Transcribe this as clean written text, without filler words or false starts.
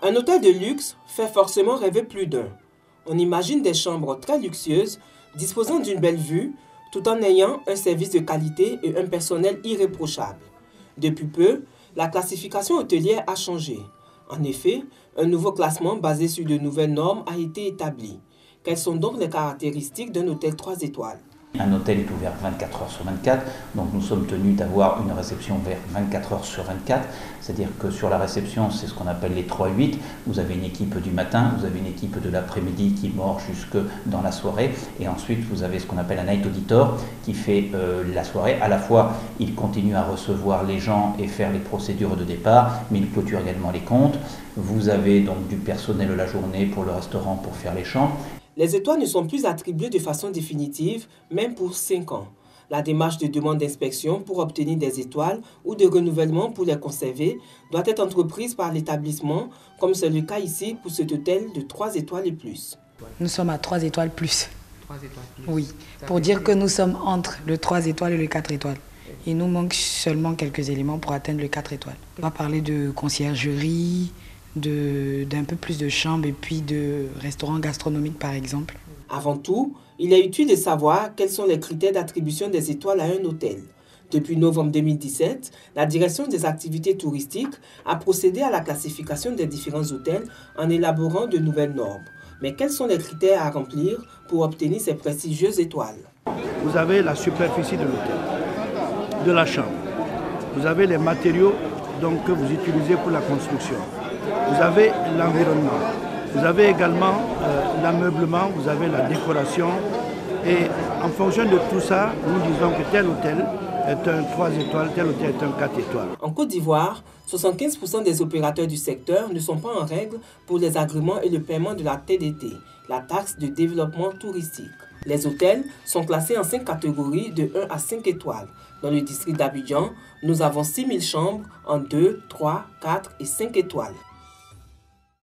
Un hôtel de luxe fait forcément rêver plus d'un. On imagine des chambres très luxueuses, disposant d'une belle vue, tout en ayant un service de qualité et un personnel irréprochable. Depuis peu, la classification hôtelière a changé. En effet, un nouveau classement basé sur de nouvelles normes a été établi. Quelles sont donc les caractéristiques d'un hôtel 3 étoiles ? Un hôtel est ouvert 24 heures sur 24, donc nous sommes tenus d'avoir une réception vers 24 heures sur 24, c'est-à-dire que sur la réception, c'est ce qu'on appelle les 3-8, vous avez une équipe du matin, vous avez une équipe de l'après-midi qui mord jusque dans la soirée, et ensuite vous avez ce qu'on appelle un night auditor qui fait la soirée. À la fois, il continue à recevoir les gens et faire les procédures de départ, mais il clôture également les comptes. Vous avez donc du personnel la journée pour le restaurant pour faire les chambres. Les étoiles ne sont plus attribuées de façon définitive, même pour 5 ans. La démarche de demande d'inspection pour obtenir des étoiles ou de renouvellement pour les conserver doit être entreprise par l'établissement, comme c'est le cas ici pour cet hôtel de 3 étoiles et plus. Nous sommes à 3 étoiles plus. 3 étoiles plus. Oui, pour dire que nous sommes entre le 3 étoiles et le 4 étoiles. Il nous manque seulement quelques éléments pour atteindre le 4 étoiles. On va parler de conciergerie, d'un peu plus de chambres et puis de restaurants gastronomiques par exemple. Avant tout, il est utile de savoir quels sont les critères d'attribution des étoiles à un hôtel. Depuis novembre 2017, la Direction des activités touristiques a procédé à la classification des différents hôtels en élaborant de nouvelles normes. Mais quels sont les critères à remplir pour obtenir ces prestigieuses étoiles? Vous avez la superficie de l'hôtel, de la chambre. Vous avez les matériaux donc, que vous utilisez pour la construction. Vous avez l'environnement, vous avez également l'ameublement, vous avez la décoration. Et en fonction de tout ça, nous disons que tel hôtel est un 3 étoiles, tel hôtel est un 4 étoiles. En Côte d'Ivoire, 75% des opérateurs du secteur ne sont pas en règle pour les agréments et le paiement de la TDT, la taxe de développement touristique. Les hôtels sont classés en 5 catégories de 1 à 5 étoiles. Dans le district d'Abidjan, nous avons 6000 chambres en 2, 3, 4 et 5 étoiles.